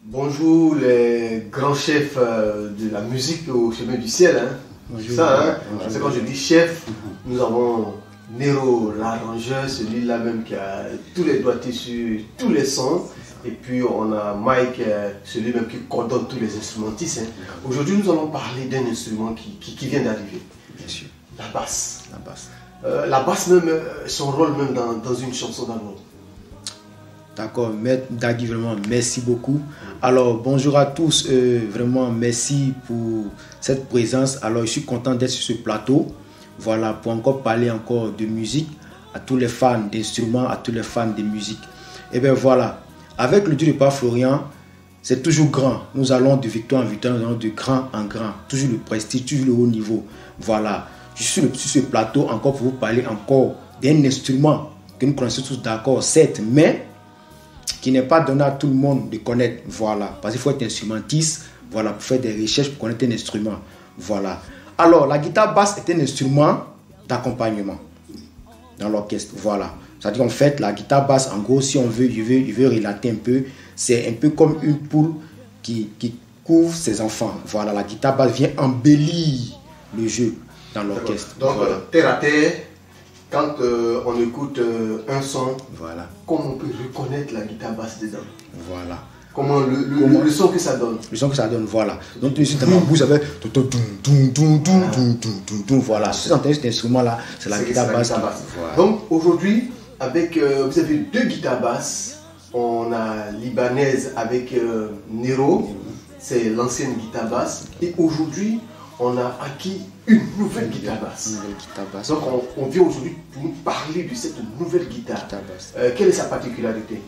Bonjour les grands chefs de la musique au chemin du ciel. Hein. Bonjour. Ça, hein. Bonjour. Parce que quand je dis chef, nous avons Nero, l'arrangeur, celui-là même qui a tous les doigtés sur tous les sons. Et puis on a Mike, celui-même qui coordonne tous les instrumentistes. Hein. Aujourd'hui, nous allons parler d'un instrument qui vient d'arriver. Bien sûr. La basse. La basse. La basse même, son rôle même dans une chanson d'amour. D'accord, Maître Dagui, vraiment merci beaucoup. Alors bonjour à tous, vraiment merci pour cette présence. Alors je suis content d'être sur ce plateau, voilà, pour encore parler encore de musique à tous les fans d'instruments, à tous les fans de musique. Et bien voilà, avec le Dieu de Père Florian, c'est toujours grand. Nous allons de victoire en victoire, nous allons de grand en grand, toujours le prestige, toujours le haut niveau. Voilà, je suis sur ce plateau encore pour vous parler encore d'un instrument que nous connaissons tous, d'accord, certes, mais qui n'est pas donné à tout le monde de connaître, voilà, parce qu'il faut être instrumentiste, voilà, pour faire des recherches, pour connaître un instrument, voilà. Alors, la guitare basse est un instrument d'accompagnement dans l'orchestre, voilà. C'est-à-dire, en fait, la guitare basse, en gros, si on veut, je veux relater un peu, c'est un peu comme une poule qui couvre ses enfants, voilà. La guitare basse vient embellir le jeu dans l'orchestre. Donc, voilà. Terre à terre, quand on écoute un son, Voilà. comment on peut reconnaître la guitare basse dedans? Voilà. Comment le son que ça donne? Le son que ça donne, voilà. Donc, tu dans ma bouche, avec voilà. Si vous entendez cet instrument-là, c'est la guitare basse. Voilà. Donc, aujourd'hui, avec vous avez deux guitares basses. On a libanaise avec Nero, c'est l'ancienne guitare basse. Et aujourd'hui, on a acquis une nouvelle guitare basse. Donc on vient aujourd'hui pour nous parler de cette nouvelle guitare. Quelle est sa particularité?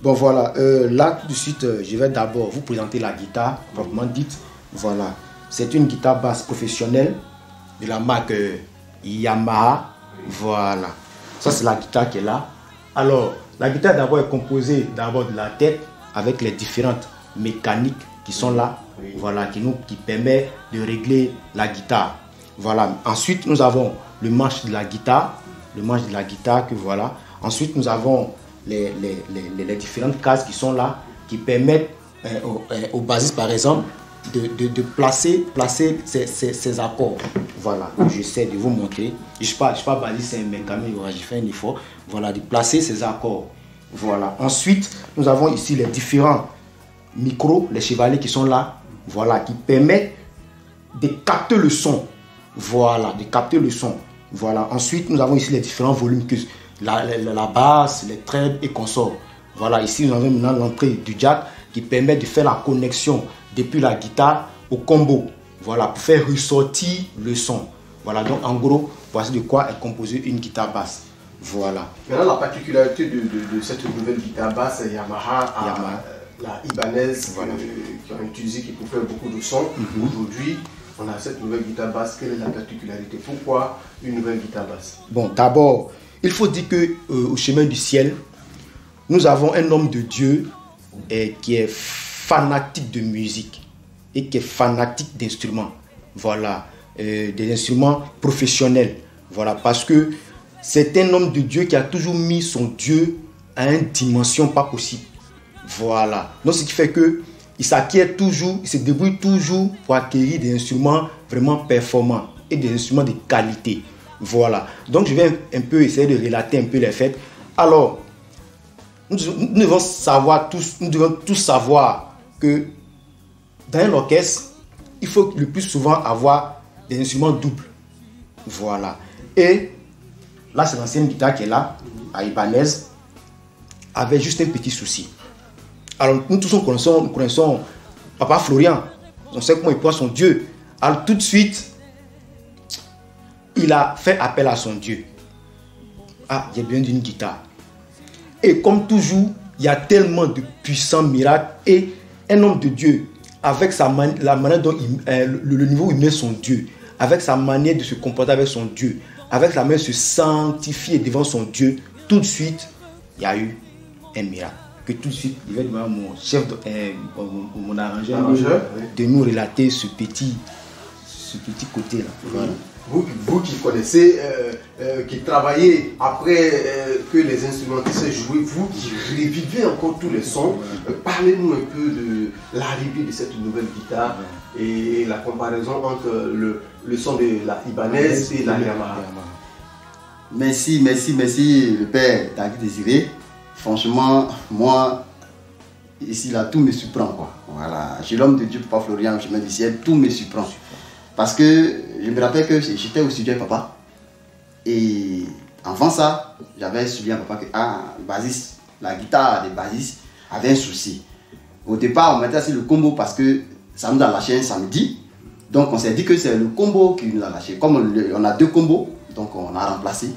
Bon voilà, là tout de suite, je vais d'abord vous présenter la guitare, proprement dite. Voilà, c'est une guitare basse professionnelle de la marque Yamaha. Voilà, ça c'est la guitare qui est là. Alors, la guitare d'abord est composée d'abord de la tête avec les différentes mécaniques qui sont là. Oui. Voilà, qui permet de régler la guitare. Voilà. Ensuite, nous avons le manche de la guitare. Le manche de la guitare que voilà. Ensuite, nous avons les différentes cases qui sont là, qui permettent au bassiste, par exemple, de placer ses accords. Voilà. J'essaie de vous montrer. Je ne suis pas bassiste, mais quand même, j'ai fait un effort. Voilà, de placer ses accords. Voilà. Ensuite, nous avons ici les différents micros, les chevaliers qui sont là. Voilà, qui permettent de capter le son. Voilà, de capter le son. Voilà. Ensuite, nous avons ici les différents volumes, que la basse, les trebles et consorts. Voilà, ici, nous avons maintenant l'entrée du jack qui permet de faire la connexion depuis la guitare au combo. Voilà, pour faire ressortir le son. Voilà, donc en gros, voici de quoi est composée une guitare basse. Voilà. Maintenant, la particularité de cette nouvelle guitare basse, Yamaha. La Ibanaise, voilà, qui ont utilisé, qui peut faire beaucoup de sons. Aujourd'hui, on a cette nouvelle guitare basse. Quelle est la particularité? Pourquoi une nouvelle guitare basse? Bon, d'abord, il faut dire qu'au chemin du ciel, nous avons un homme de Dieu qui est fanatique de musique et qui est fanatique d'instruments. Voilà, des instruments professionnels. Voilà, parce que c'est un homme de Dieu qui a toujours mis son Dieu à une dimension pas possible. Voilà. Donc, ce qui fait qu'il s'acquiert toujours, il se débrouille toujours pour acquérir des instruments vraiment performants et des instruments de qualité. Voilà. Donc, je vais un peu essayer de relater un peu les faits. Alors, nous devons tous savoir que dans un orchestre, il faut le plus souvent avoir des instruments doubles. Voilà. Et là, c'est l'ancienne guitare qui est là, à Ibanaise, avait juste un petit souci. Alors, nous tous nous connaissons Papa Florian. On sait comment il croit son Dieu. Alors, tout de suite, il a fait appel à son Dieu. Ah, j'ai besoin d'une guitare. Et comme toujours, il y a tellement de puissants miracles. Et un homme de Dieu, avec la manière dont le niveau où il met son Dieu, avec sa manière de se comporter avec son Dieu, avec la manière de se sanctifier devant son Dieu, tout de suite, il y a eu un miracle. Que tout de suite, je vais demander à mon chef, mon arrangeur, de nous relater ce petit côté-là. Voilà. vous qui connaissez, qui travaillez après que les instrumentistes jouaient, vous qui revivez encore tous les sons, parlez-nous un peu de l'arrivée de cette nouvelle guitare et la comparaison entre le son de la Ibanez et la Yamaha. Merci le père Dagui Désiré. Franchement, moi, ici là, tout me surprend quoi. Voilà, j'ai l'homme de Dieu, Papa Florian, chemin du ciel, tout me surprend. Parce que je me rappelle que j'étais au studio avec papa. Et avant ça, j'avais suivi un papa que le bassiste, la guitare des bassistes avait un souci. Au départ, on mettait assis le combo parce que ça nous a lâché un samedi. Donc on s'est dit que c'est le combo qui nous a lâché. Comme on a deux combos, donc on a remplacé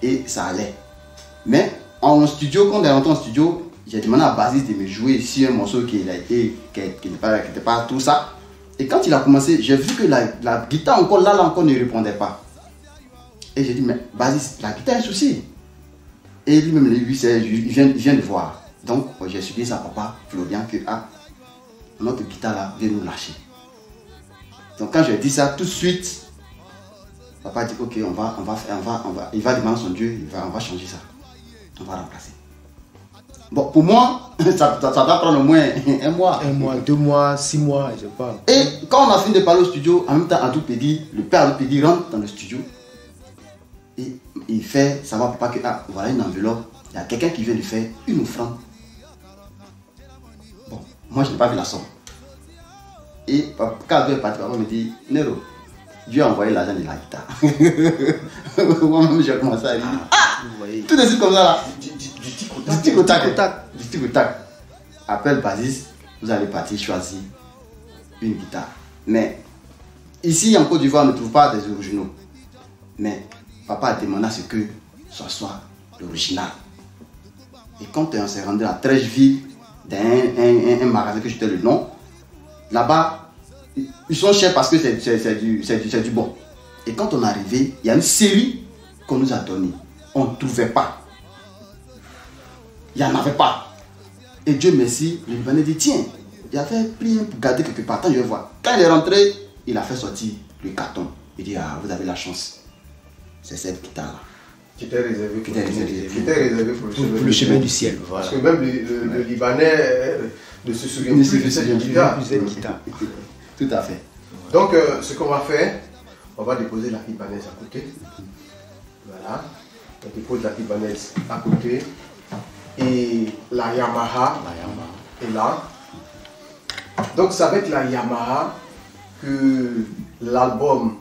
et ça allait. Mais en studio, quand on est rentré en studio, j'ai demandé à bassiste de me jouer sur un morceau qui n'était pas tout ça. Et quand il a commencé, j'ai vu que la guitare encore là encore ne répondait pas. Et j'ai dit, mais bassiste, la guitare a un souci. Et lui-même, lui, il vient de voir. Donc j'ai suivi ça, papa Florian, que notre guitare là vient nous lâcher. Donc quand j'ai dit ça, tout de suite, papa a dit, ok, il va demander son Dieu, on va changer ça. On va remplacer. Bon, pour moi, ça doit prendre au moins un mois. 1 mois, 2 mois, 6 mois, je sais pas. Et quand on a fini de parler au studio, en même temps, le père Adoupédi rentre dans le studio et il fait savoir papa que voilà une enveloppe, il y a quelqu'un qui vient de faire une offrande. Bon, moi je n'ai pas vu la somme. Et quand Abdou est parti, papa me dit, Nero, Dieu a envoyé l'argent de la guitare. Moi-même j'ai commencé à dire, tout de suite comme ça là. Du tic au tac. Appelle bassiste, vous allez partir choisir une guitare. Mais ici en Côte d'Ivoire, on ne trouve pas des originaux. Mais papa a demandé à ce que ce soit l'original. Et quand on s'est rendu à Trècheville, dans un magasin que je te le nom, là-bas, ils sont chers parce que c'est du bon. Et quand on est arrivé, il y a une série qu'on nous a donnée. On ne trouvait pas. Il n'y en avait pas. Et Dieu merci, le Libanais dit, tiens, il avait pris un pour garder quelque part. Attends, je vais voir. Quand il est rentré, il a fait sortir le carton. Il dit, vous avez la chance. C'est cette guitare-là. Qui était réservé pour le chemin du ciel. Voilà. Parce que même le Libanais ne se souvient plus de cette guitare. Tout à fait. Donc, ce qu'on va faire, on va déposer la Libanaise à côté. Voilà. On dépose la Libanaise à côté. Et la Yamaha est là. Donc, c'est avec la Yamaha que l'album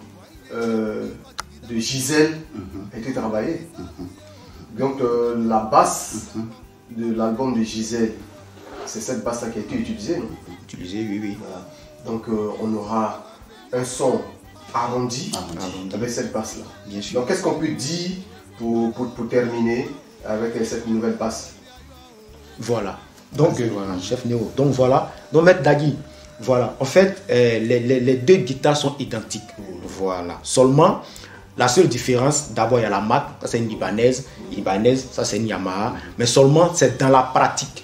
de Gisèle a été travaillé. Donc, la basse de l'album de Gisèle, c'est cette basse-là qui a été utilisée, non? Utilisée, oui. Voilà. Donc, on aura un son arrondi. Avec cette basse-là. Bien sûr. Donc, qu'est-ce qu'on peut dire pour terminer avec cette nouvelle basse? Voilà. Donc, voilà, chef Néo. Donc, voilà. Donc, Maître Dagui, voilà. En fait, les deux guitares sont identiques. Voilà. Seulement, la seule différence, d'abord, il y a la marque. Ça, c'est une Libanaise. Libanaise, ça, c'est une Yamaha. Mais seulement, c'est dans la pratique.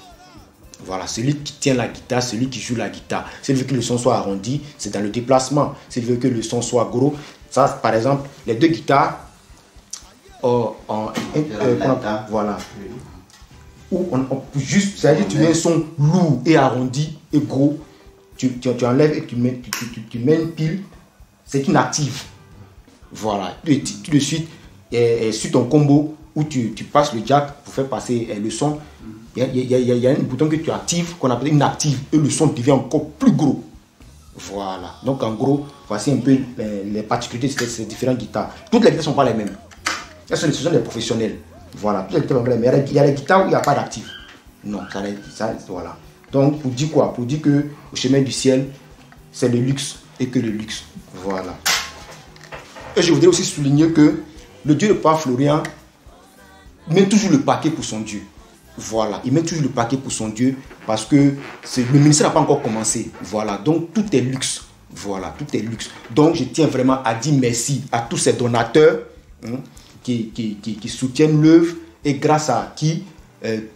Voilà. Celui qui tient la guitare, celui qui joue la guitare. S'il veut que le son soit arrondi, c'est dans le déplacement. S'il veut que le son soit gros, ça, par exemple, les deux guitares, voilà. Ou juste, c'est-à-dire tu mets un son lourd et arrondi et gros, tu enlèves et tu mets une pile, c'est une active. Voilà, tout de suite, sur ton combo où tu passes le jack pour faire passer le son, il y a un bouton que tu actives qu'on appelle une active et le son devient encore plus gros. Voilà, donc en gros, voici un peu les particularités de ces différentes guitares. Toutes les guitares ne sont pas les mêmes. Ce sont des professionnels. Voilà, toutes les guitares sont pas les mêmes. Il y a des guitares où il n'y a pas d'active. Non, ça, voilà. Donc, pour dire quoi? Pour dire que au chemin du ciel, c'est le luxe et que le luxe. Voilà. Et je voudrais aussi souligner que le Dieu de Papa Florian met toujours le paquet pour son Dieu. Voilà, il met toujours le paquet pour son Dieu parce que le ministère n'a pas encore commencé. Voilà, donc tout est luxe. Voilà, tout est luxe. Donc, je tiens vraiment à dire merci à tous ces donateurs qui soutiennent l'œuvre et grâce à qui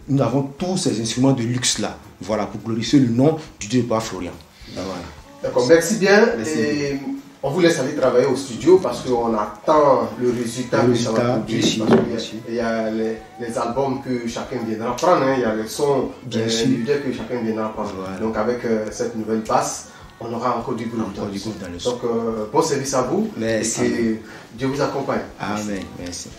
nous avons tous ces instruments de luxe là. Voilà, pour glorifier le nom du Dieu de Papa Florian. Voilà. D'accord, merci bien. Et On vous laisse aller travailler au studio parce qu'on attend le résultat que ça va produire. Il y a les albums que chacun viendra prendre, hein. Il y a les sons individuels que chacun viendra prendre. Voilà. Donc avec cette nouvelle basse, on aura encore du groupe dans le son. Donc bon service à vous. Merci. Et que Dieu vous accompagne. Amen. Merci.